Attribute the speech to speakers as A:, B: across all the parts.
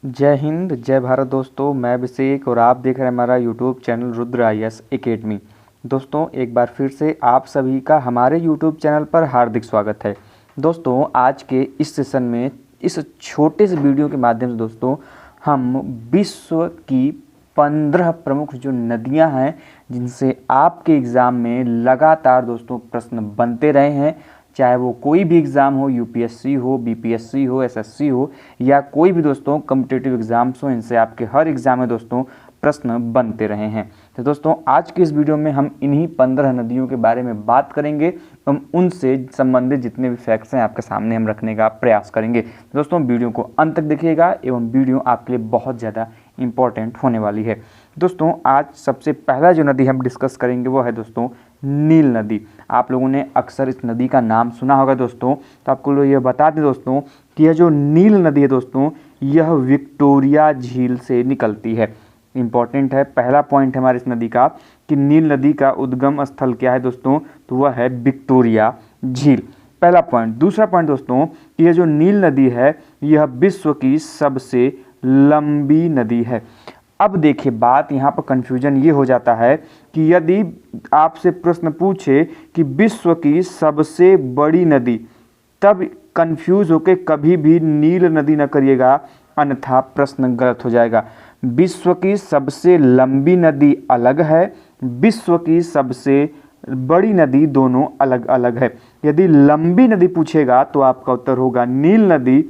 A: जय हिंद, जय भारत दोस्तों। मैं अभिषेक और आप देख रहे हैं हमारा YouTube channel Rudra IAS academy. दोस्तों, एक बार फिर से आप सभी का हमारे यूट्यूब चैनल पर हार्दिक स्वागत है। दोस्तों, आज के इस सेशन में इस छोटे से वीडियो के माध्यम से दोस्तों हम विश्व की 15 प्रमुख जो नदियां हैं जिनसे आपके एग्ज़ाम में लगातार दोस्तों प्रश्न बनते रहे हैं, चाहे वो कोई भी एग्ज़ाम हो, यूपीएससी हो, बीपीएससी हो, एसएससी हो या कोई भी दोस्तों कॉम्पिटिटिव एग्ज़ाम्स हो, इनसे आपके हर एग्ज़ाम में दोस्तों प्रश्न बनते रहे हैं। तो दोस्तों, आज के इस वीडियो में हम इन्हीं 15 नदियों के बारे में बात करेंगे। हम उनसे संबंधित जितने भी फैक्ट्स हैं आपके सामने हम रखने का प्रयास करेंगे। दोस्तों, वीडियो को अंत तक देखिएगा एवं वीडियो आपके लिए बहुत ज़्यादा इम्पॉर्टेंट होने वाली है। दोस्तों, आज सबसे पहला जो नदी हम डिस्कस करेंगे वो है दोस्तों नील नदी। आप लोगों ने अक्सर इस नदी का नाम सुना होगा दोस्तों। तो आपको लोग ये बता दें दोस्तों कि यह जो नील नदी है दोस्तों, यह विक्टोरिया झील से निकलती है। इम्पॉर्टेंट है, पहला पॉइंट है हमारी इस नदी का कि नील नदी का उद्गम स्थल क्या है दोस्तों, तो वह है विक्टोरिया झील। पहला पॉइंट। दूसरा पॉइंट दोस्तों कि यह जो नील नदी है यह विश्व की सबसे लंबी नदी है। अब देखिए, बात यहाँ पर कन्फ्यूजन ये हो जाता है कि यदि आपसे प्रश्न पूछे कि विश्व की सबसे बड़ी नदी, तब कंफ्यूज होकर कभी भी नील नदी न करिएगा, अन्यथा प्रश्न गलत हो जाएगा। विश्व की सबसे लंबी नदी अलग है, विश्व की सबसे बड़ी नदी दोनों अलग अलग है। यदि लंबी नदी पूछेगा तो आपका उत्तर होगा नील नदी।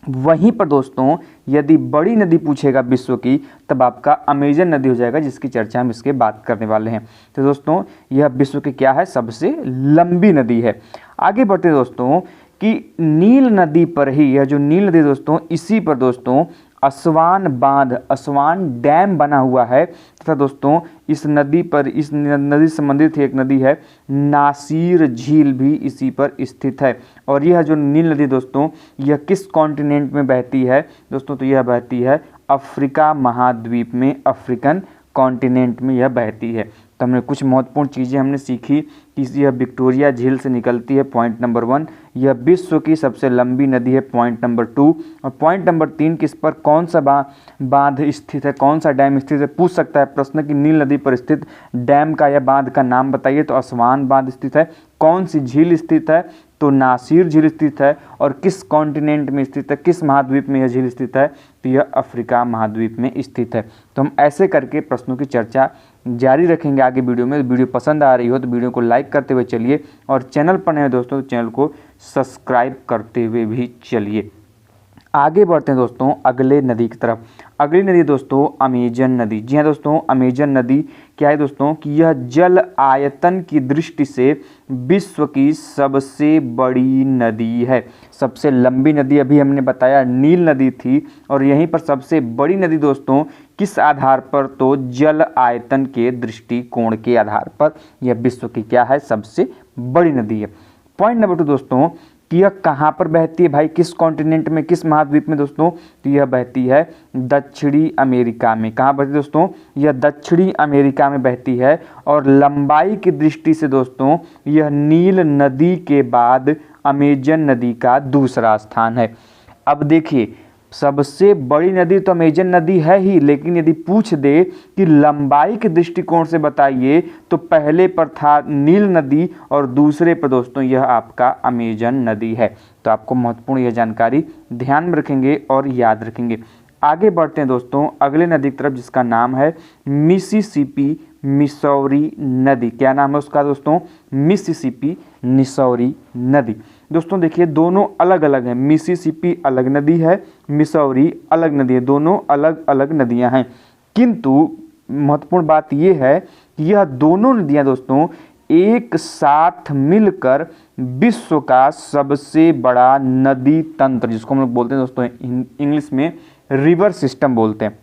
A: वहीं पर दोस्तों यदि बड़ी नदी पूछेगा विश्व की, तब आपका अमेजन नदी हो जाएगा, जिसकी चर्चा हम इसके बात करने वाले हैं। तो दोस्तों, यह विश्व की क्या है, सबसे लंबी नदी है। आगे बढ़ते दोस्तों कि नील नदी पर ही, यह जो नील नदी दोस्तों, इसी पर दोस्तों असवान बांध, असवान डैम बना हुआ है तथा दोस्तों इस नदी पर, इस नदी से संबंधित एक नदी है नासिर झील भी इसी पर स्थित है। और यह जो नील नदी दोस्तों यह किस कॉन्टिनेंट में बहती है दोस्तों, तो यह बहती है अफ्रीका महाद्वीप में, अफ्रीकन कॉन्टिनेंट में यह बहती है। तो हमने कुछ महत्वपूर्ण चीज़ें हमने सीखी कि यह विक्टोरिया झील से निकलती है, पॉइंट नंबर 1। यह विश्व की सबसे लंबी नदी है, पॉइंट नंबर 2। और पॉइंट नंबर 3 कि इस पर कौन सा बांध स्थित है, कौन सा डैम स्थित है। पूछ सकता है प्रश्न कि नील नदी पर स्थित डैम का या बांध का नाम बताइए, तो असवान बांध स्थित है। कौन सी झील स्थित है, तो नासिर झील स्थित है। और किस कॉन्टिनेंट में स्थित है, किस महाद्वीप में यह झील स्थित है, तो यह अफ्रीका महाद्वीप में स्थित है। तो हम ऐसे करके प्रश्नों की चर्चा जारी रखेंगे आगे वीडियो में। वीडियो पसंद आ रही हो तो वीडियो को लाइक करते हुए चलिए, और चैनल पर नए हैं दोस्तों तो चैनल को सब्सक्राइब करते हुए भी चलिए। आगे बढ़ते हैं दोस्तों अगले नदी की तरफ। अगली नदी दोस्तों अमेजन नदी। जी हाँ दोस्तों, अमेजन नदी क्या है दोस्तों कि यह जल आयतन की दृष्टि से विश्व की सबसे बड़ी नदी है। सबसे लंबी नदी अभी हमने बताया नील नदी थी, और यहीं पर सबसे बड़ी नदी दोस्तों किस आधार पर, तो जल आयतन के दृष्टिकोण के आधार पर यह विश्व की क्या है, सबसे बड़ी नदी है। पॉइंट नंबर 2 दोस्तों कि यह कहाँ पर बहती है भाई, किस कॉन्टिनेंट में, किस महाद्वीप में दोस्तों, तो यह बहती है दक्षिणी अमेरिका में। कहाँ बहती है दोस्तों, यह दक्षिणी अमेरिका में बहती है। और लंबाई की दृष्टि से दोस्तों यह नील नदी के बाद अमेजन नदी का दूसरा स्थान है। अब देखिए, सबसे बड़ी नदी तो अमेजन नदी है ही, लेकिन यदि पूछ दे कि लंबाई के दृष्टिकोण से बताइए, तो पहले पर था नील नदी और दूसरे पर दोस्तों यह आपका अमेजन नदी है। तो आपको महत्वपूर्ण यह जानकारी ध्यान में रखेंगे और याद रखेंगे। आगे बढ़ते हैं दोस्तों अगले नदी की तरफ, जिसका नाम है मिसिसिपी मिसौरी नदी। क्या नाम है उसका दोस्तों, मिसिसिपी मिसौरी नदी। दोस्तों देखिए, दोनों अलग अलग हैं। मिसिसिपी अलग नदी है, मिसौरी अलग नदी है, दोनों अलग अलग नदियां हैं। किंतु महत्वपूर्ण बात यह है कि यह दोनों नदियां दोस्तों एक साथ मिलकर विश्व का सबसे बड़ा नदी तंत्र, जिसको हम लोग बोलते हैं दोस्तों इंग्लिश में रिवर सिस्टम बोलते हैं,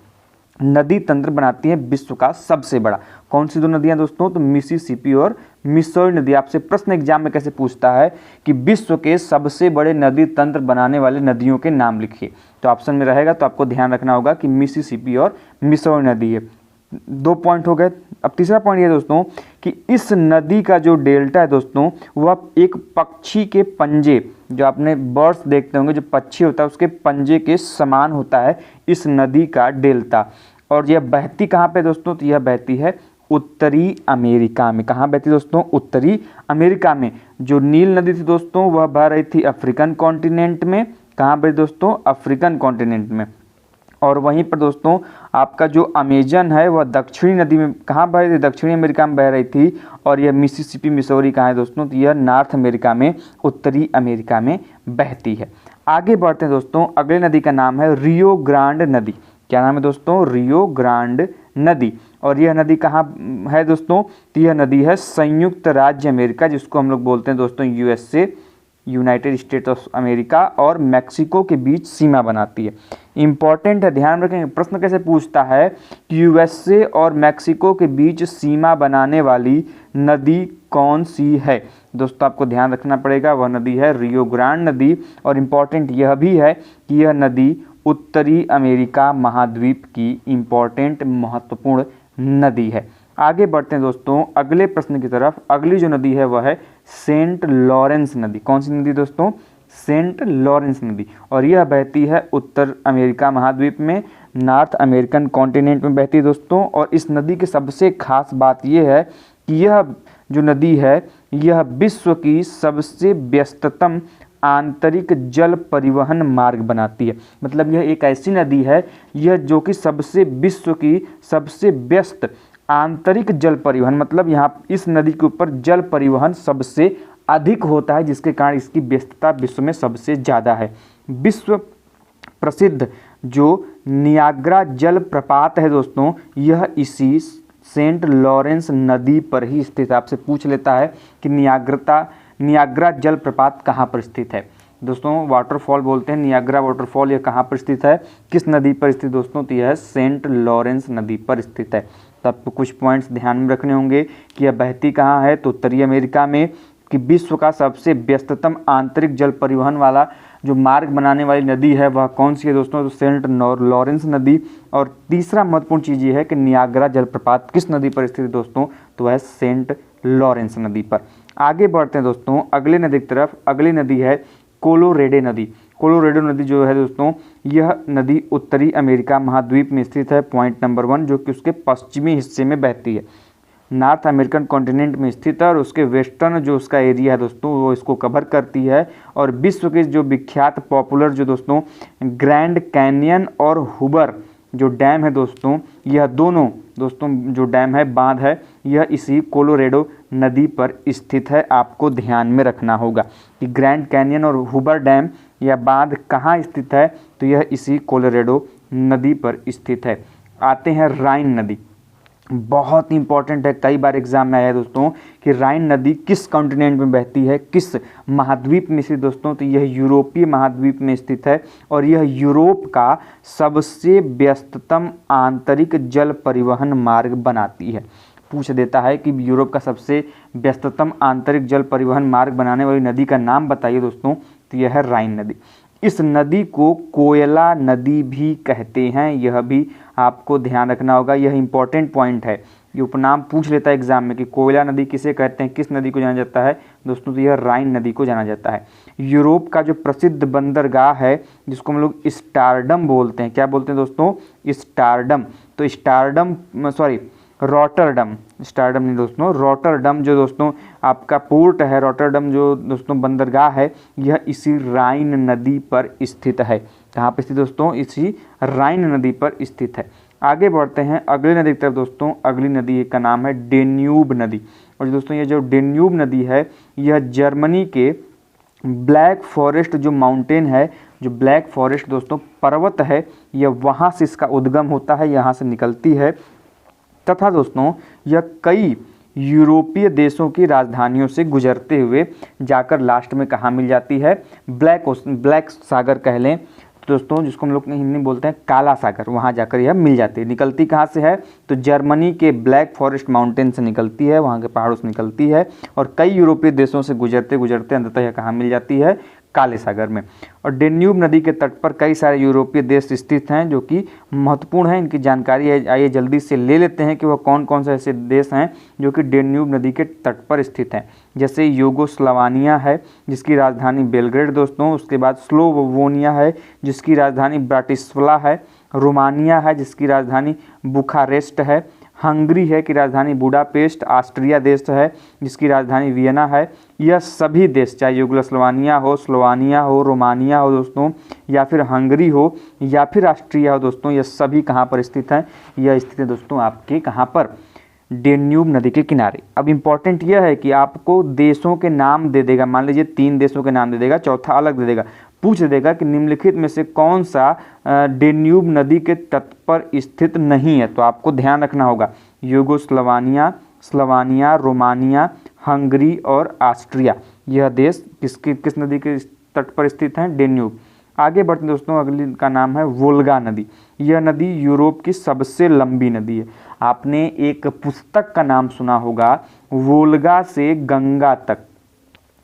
A: नदी तंत्र बनाती है विश्व का सबसे बड़ा। कौन सी दो नदियां दोस्तों, तो मिसिसिपी और मिसौरी नदी। आपसे प्रश्न एग्जाम में कैसे पूछता है कि विश्व के सबसे बड़े नदी तंत्र बनाने वाले नदियों के नाम लिखिए, तो ऑप्शन में रहेगा, तो आपको ध्यान रखना होगा कि मिसिसिपी और मिसौरी नदी है। 2 पॉइंट हो गए। अब तीसरा पॉइंट ये दोस्तों कि इस नदी का जो डेल्टा है दोस्तों वह एक पक्षी के पंजे, जो आपने बर्ड्स देखते होंगे जो पक्षी होता है उसके पंजे के समान होता है इस नदी का डेल्टा। और यह बहती कहाँ पे दोस्तों, तो यह बहती है उत्तरी अमेरिका में। कहाँ बहती दोस्तों, उत्तरी अमेरिका में। जो नील नदी थी दोस्तों वह बह रही थी अफ्रीकन कॉन्टिनेंट में। कहाँ बह दोस्तों, अफ्रीकन कॉन्टिनेंट में। और वहीं पर दोस्तों आपका जो अमेजन है वह दक्षिणी नदी में कहाँ बह रही थी, दक्षिणी अमेरिका में बह रही थी। और यह मिसिसिपी मिसौरी कहाँ है दोस्तों, तो यह नॉर्थ अमेरिका में, उत्तरी अमेरिका में बहती है। आगे बढ़ते हैं दोस्तों, अगले नदी का नाम है रियो ग्रांड नदी। क्या नाम है दोस्तों, रियो ग्रांड नदी। और यह नदी कहाँ है दोस्तों, तो यह नदी है संयुक्त राज्य अमेरिका, जिसको हम लोग बोलते हैं दोस्तों USA, United states of America, और मैक्सिको के बीच सीमा बनाती है। इंपॉर्टेंट है, ध्यान रखेंगे। प्रश्न कैसे पूछता है कि यूएसए और मैक्सिको के बीच सीमा बनाने वाली नदी कौन सी है। दोस्तों आपको ध्यान रखना पड़ेगा, वह नदी है रियो ग्रांड नदी। और इम्पॉर्टेंट यह भी है कि यह नदी उत्तरी अमेरिका महाद्वीप की इम्पॉर्टेंट महत्वपूर्ण नदी है। आगे बढ़ते हैं दोस्तों अगले प्रश्न की तरफ। अगली जो नदी है वह है सेंट लॉरेंस नदी। कौन सी नदी दोस्तों, सेंट लॉरेंस नदी। और यह बहती है उत्तर अमेरिका महाद्वीप में, नॉर्थ अमेरिकन कॉन्टिनेंट में बहती है दोस्तों। और इस नदी की सबसे खास बात यह है कि यह जो नदी है यह विश्व की सबसे व्यस्ततम आंतरिक जल परिवहन मार्ग बनाती है। मतलब यह एक ऐसी नदी है यह जो कि विश्व की सबसे व्यस्त आंतरिक जल परिवहन, मतलब यहाँ इस नदी के ऊपर जल परिवहन सबसे अधिक होता है, जिसके कारण इसकी व्यस्तता विश्व में सबसे ज़्यादा है। विश्व प्रसिद्ध जो नियाग्रा जल प्रपात है दोस्तों, यह इसी सेंट लॉरेंस नदी पर ही स्थित है। आपसे पूछ लेता है कि नियाग्रा जल प्रपात कहाँ पर स्थित है। दोस्तों वाटरफॉल बोलते हैं नियाग्रा वाटरफॉल, यह कहाँ पर स्थित है, किस नदी पर स्थित दोस्तों, तो यह सेंट लॉरेंस नदी पर स्थित है। तो आपको कुछ पॉइंट्स ध्यान में रखने होंगे कि यह बहती कहाँ है, तो उत्तरी अमेरिका में। कि विश्व का सबसे व्यस्ततम आंतरिक जल परिवहन वाला जो मार्ग बनाने वाली नदी है वह कौन सी है दोस्तों, तो सेंट लॉरेंस नदी। और तीसरा महत्वपूर्ण चीज़ ये है कि नियाग्रा जलप्रपात किस नदी पर स्थित है दोस्तों, तो वह सेंट लॉरेंस नदी पर। आगे बढ़ते हैं दोस्तों अगले नदी की तरफ। अगली नदी है कोलोरेडो नदी। कोलोरेडो नदी जो है दोस्तों यह नदी उत्तरी अमेरिका महाद्वीप में स्थित है। पॉइंट नंबर 1, जो कि उसके पश्चिमी हिस्से में बहती है, नॉर्थ अमेरिकन कॉन्टिनेंट में स्थित है। और उसके वेस्टर्न जो उसका एरिया है दोस्तों वो इसको कवर करती है। और विश्व के जो विख्यात पॉपुलर जो दोस्तों ग्रैंड कैनियन और हुबर जो डैम है दोस्तों, यह दोनों दोस्तों जो डैम है, बांध है, यह इसी कोलोरेडो नदी पर स्थित है। आपको ध्यान में रखना होगा कि ग्रैंड कैनियन और हुबर डैम या बांध कहाँ स्थित है, तो यह इसी कोलोरेडो नदी पर स्थित है। आते हैं राइन नदी। बहुत इंपॉर्टेंट है, कई बार एग्जाम में आया है दोस्तों कि राइन नदी किस कॉन्टिनेंट में बहती है, किस महाद्वीप में स्थित दोस्तों, तो यह यूरोपीय महाद्वीप में स्थित है। और यह यूरोप का सबसे व्यस्ततम आंतरिक जल परिवहन मार्ग बनाती है। पूछ देता है कि यूरोप का सबसे व्यस्ततम आंतरिक जल परिवहन मार्ग बनाने वाली नदी का नाम बताइए दोस्तों, तो यह है राइन नदी। इस नदी को कोयला नदी भी कहते हैं, यह भी आपको ध्यान रखना होगा, यह इंपॉर्टेंट पॉइंट है। ये उपनाम पूछ लेता है एग्जाम में कि कोयला नदी किसे कहते हैं, किस नदी को जाना जाता है दोस्तों, तो यह राइन नदी को जाना जाता है। यूरोप का जो प्रसिद्ध बंदरगाह है जिसको हम लोग स्टारडम बोलते हैं, क्या बोलते हैं दोस्तों, स्टारडम। तो रॉटरडम, स्टारडम नहीं दोस्तों, रॉटरडम जो दोस्तों आपका पोर्ट है, रॉटरडम जो दोस्तों बंदरगाह है, यह इसी राइन नदी पर स्थित है। कहाँ पर स्थित दोस्तों, इसी राइन नदी पर स्थित है। आगे बढ़ते हैं अगली नदी की तरफ दोस्तों। अगली नदी का नाम है डेन्यूब नदी। और दोस्तों ये जो डेन्यूब नदी है यह जर्मनी के ब्लैक फॉरेस्ट जो माउंटेन है, जो ब्लैक फॉरेस्ट दोस्तों पर्वत है, यह वहाँ से इसका उद्गम होता है, यहाँ से निकलती है। तथा दोस्तों यह कई यूरोपीय देशों की राजधानियों से गुजरते हुए जाकर लास्ट में कहाँ मिल जाती है, ब्लैक सागर कह लें तो दोस्तों, जिसको हम लोग हिंदी में बोलते हैं काला सागर, वहाँ जाकर यह मिल जाती है। निकलती कहाँ से है, तो जर्मनी के ब्लैक फॉरेस्ट माउंटेन से निकलती है, वहाँ के पहाड़ों से निकलती है। और कई यूरोपीय देशों से गुजरते गुजरते अंततः यह कहाँ मिल जाती है, काले सागर में। और डेन्यूब नदी के तट पर कई सारे यूरोपीय देश स्थित हैं जो कि महत्वपूर्ण है, इनकी जानकारी आइए जल्दी से ले लेते हैं कि वह कौन कौन से ऐसे देश हैं जो कि डेन्यूब नदी के तट पर स्थित हैं। जैसे यूगोस्लाविया है जिसकी राजधानी बेलग्रेड दोस्तों, उसके बाद स्लोवोनिया है जिसकी राजधानी ब्राटिस्लावा है, रोमानिया है जिसकी राजधानी बुखारेस्ट है, हंगरी है कि राजधानी बुडापेस्ट, ऑस्ट्रिया देश है जिसकी राजधानी वियना है। यह सभी देश चाहे यूगोस्लाविया हो, स्लोवानिया हो, रोमानिया हो दोस्तों, या फिर हंगरी हो, या फिर ऑस्ट्रिया हो दोस्तों, यह सभी कहाँ पर स्थित हैं? यह स्थित है दोस्तों आपके कहाँ पर? डेन्यूब नदी के किनारे। अब इम्पॉर्टेंट यह है कि आपको देशों के नाम दे देगा, मान लीजिए 3 देशों के नाम दे देगा, चौथा अलग दे देगा, पूछ देगा कि निम्नलिखित में से कौन सा डेन्यूब नदी के तट पर स्थित नहीं है। तो आपको ध्यान रखना होगा यूगोस्लाविया, स्लोवानिया, रोमानिया, हंगरी और ऑस्ट्रिया, यह देश किस नदी के तट पर स्थित हैं? डेन्यूब। आगे बढ़ते दोस्तों, अगली का नाम है वोल्गा नदी। यह नदी यूरोप की सबसे लंबी नदी है। आपने एक पुस्तक का नाम सुना होगा, वोल्गा से गंगा तक।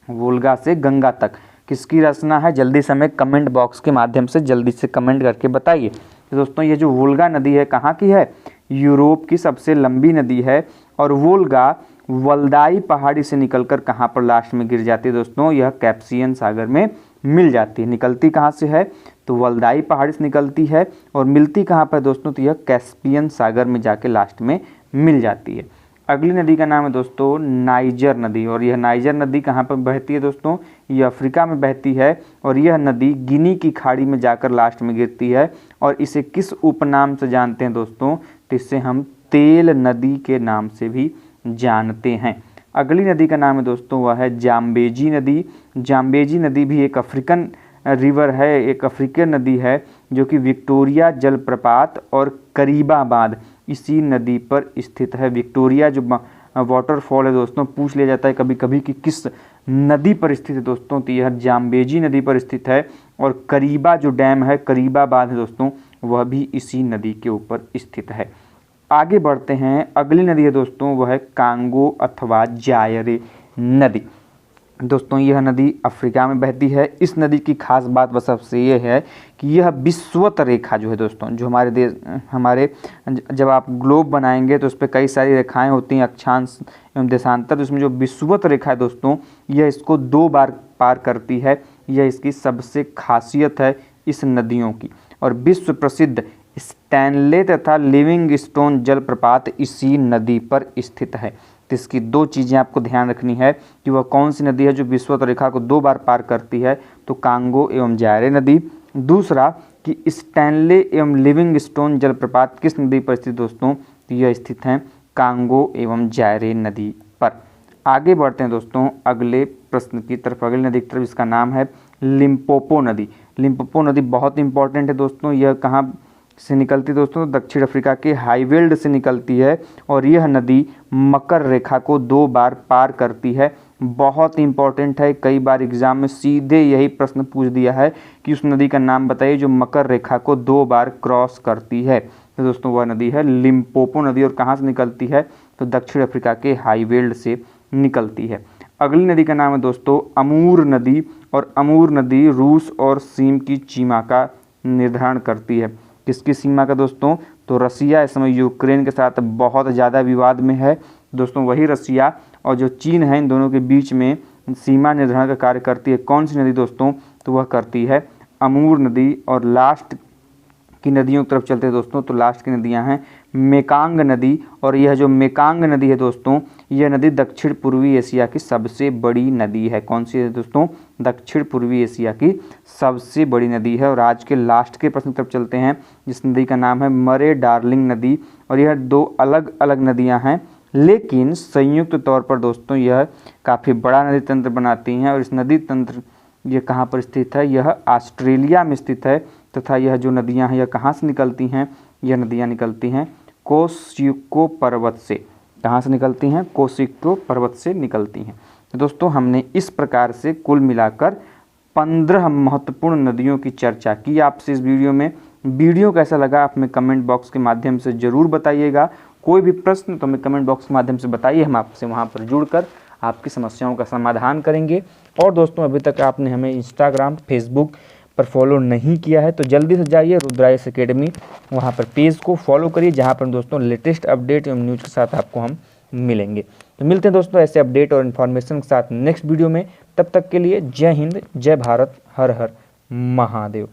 A: वोल्गा से गंगा तक किसकी रचना है? जल्दी से हमें कमेंट बॉक्स के माध्यम से जल्दी से कमेंट करके बताइए। तो दोस्तों ये जो वोल्गा नदी है कहाँ की है? यूरोप की सबसे लंबी नदी है। और वोल्गा वल्दाई पहाड़ी से निकलकर कहाँ पर लास्ट में गिर जाती है दोस्तों? यह कैस्पियन सागर में मिल जाती है। निकलती कहाँ से है? तो वल्दाई पहाड़ी से निकलती है और मिलती कहाँ पर दोस्तों? तो यह कैस्पियन सागर में जाके लास्ट में मिल जाती है। अगली नदी का नाम है दोस्तों नाइजर नदी। और यह नाइजर नदी कहाँ पर बहती है दोस्तों? यह अफ्रीका में बहती है और यह नदी गिनी की खाड़ी में जाकर लास्ट में गिरती है। और इसे किस उपनाम से जानते हैं दोस्तों? तो इसे हम तेल नदी के नाम से भी जानते हैं। अगली नदी का नाम है दोस्तों वह है जाम्बेजी नदी। जाम्बेजी नदी भी एक अफ्रीकन रिवर है, एक अफ्रीकन नदी है जो कि विक्टोरिया जलप्रपात और करीबा बांध इसी नदी पर स्थित है। विक्टोरिया जो वाटरफॉल है दोस्तों, पूछ लिया जाता है कभी कभी कि किस नदी पर स्थित है दोस्तों, तो यह जाम्बेजी नदी पर स्थित है। और करीबा जो डैम है, करीबा बांध है दोस्तों, वह भी इसी नदी के ऊपर स्थित है। आगे बढ़ते हैं, अगली नदी है दोस्तों वह है कांगो अथवा जायरे नदी। दोस्तों यह नदी अफ्रीका में बहती है। इस नदी की खास बात बस सबसे ये है कि यह विषुवत रेखा जो है दोस्तों, जो हमारे जब आप ग्लोब बनाएंगे तो उस पर कई सारी रेखाएं होती हैं, अक्षांश एवं देशांतर, तो इसमें जो विषुवत रेखा है दोस्तों, यह इसको 2 बार पार करती है। यह इसकी सबसे खासियत है इस नदियों की। और विश्व प्रसिद्ध स्टैनले तथा लिविंगस्टोन जलप्रपात इसी नदी पर स्थित है। तो इसकी 2 चीज़ें आपको ध्यान रखनी है कि वह कौन सी नदी है जो विषुवत रेखा को 2 बार पार करती है, तो कांगो एवं जायरे नदी। दूसरा कि स्टैनले एवं लिविंगस्टोन जलप्रपात किस नदी पर स्थित दोस्तों? तो यह स्थित हैं कांगो एवं जायरे नदी पर। आगे बढ़ते हैं दोस्तों अगले प्रश्न की तरफ, अगली नदी की तरफ, इसका नाम है लिम्पोपो नदी। लिम्पोपो नदी बहुत इंपॉर्टेंट है दोस्तों। यह कहाँ से निकलती है दोस्तों? दक्षिण अफ्रीका के हाईवेल्ड से निकलती है और यह नदी मकर रेखा को 2 बार पार करती है। बहुत इंपॉर्टेंट है, कई बार एग्जाम में सीधे यही प्रश्न पूछ दिया है कि उस नदी का नाम बताइए जो मकर रेखा को 2 बार क्रॉस करती है। तो दोस्तों वह नदी है लिम्पोपो नदी। और कहाँ से निकलती है? तो दक्षिण अफ्रीका के हाईवेल्ड से निकलती है। अगली नदी का नाम है दोस्तों अमूर नदी। और अमूर नदी रूस और सीम की सीमा का निर्धारण करती है। किसकी सीमा का दोस्तों? तो रसिया इस समय यूक्रेन के साथ बहुत ज़्यादा विवाद में है दोस्तों। वही रसिया और जो चीन है, इन दोनों के बीच में सीमा निर्धारण का कार्य करती है। कौन सी नदी दोस्तों? तो वह करती है अमूर नदी। और लास्ट की नदियों की तरफ चलते हैं दोस्तों, तो लास्ट की नदियां हैं मेकांग नदी। और यह जो मेकांग नदी है दोस्तों, यह नदी दक्षिण पूर्वी एशिया की सबसे बड़ी नदी है। कौन सी है दोस्तों? दक्षिण पूर्वी एशिया की सबसे बड़ी नदी है। और आज के लास्ट के प्रश्न की तरफ चलते हैं, जिस नदी का नाम है मरे डार्लिंग नदी। और यह 2 अलग अलग नदियाँ हैं, लेकिन संयुक्त तौर पर दोस्तों यह काफ़ी बड़ा नदी तंत्र बनाती हैं। और इस नदी तंत्र ये कहाँ पर स्थित है? यह ऑस्ट्रेलिया में स्थित है। तथा यह जो नदियाँ हैं यह कहाँ से निकलती हैं? यह नदियाँ निकलती हैं कोसिको पर्वत से। कहाँ से निकलती हैं? कोसिको पर्वत से निकलती हैं। तो दोस्तों हमने इस प्रकार से कुल मिलाकर 15 महत्वपूर्ण नदियों की चर्चा की आपसे इस वीडियो में। वीडियो कैसा लगा आप हमें कमेंट बॉक्स के माध्यम से ज़रूर बताइएगा। कोई भी प्रश्न तो हमें कमेंट बॉक्स के माध्यम से बताइए, हम आपसे वहाँ पर जुड़कर आपकी समस्याओं का समाधान करेंगे। और दोस्तों अभी तक आपने हमें इंस्टाग्राम, फेसबुक पर फॉलो नहीं किया है तो जल्दी से जाइए रुद्र IAS एकेडमी, वहाँ पर पेज को फॉलो करिए, जहाँ पर दोस्तों लेटेस्ट अपडेट एवं न्यूज़ के साथ आपको हम मिलेंगे। तो मिलते हैं दोस्तों ऐसे अपडेट और इन्फॉर्मेशन के साथ नेक्स्ट वीडियो में। तब तक के लिए जय हिंद, जय भारत, हर हर महादेव।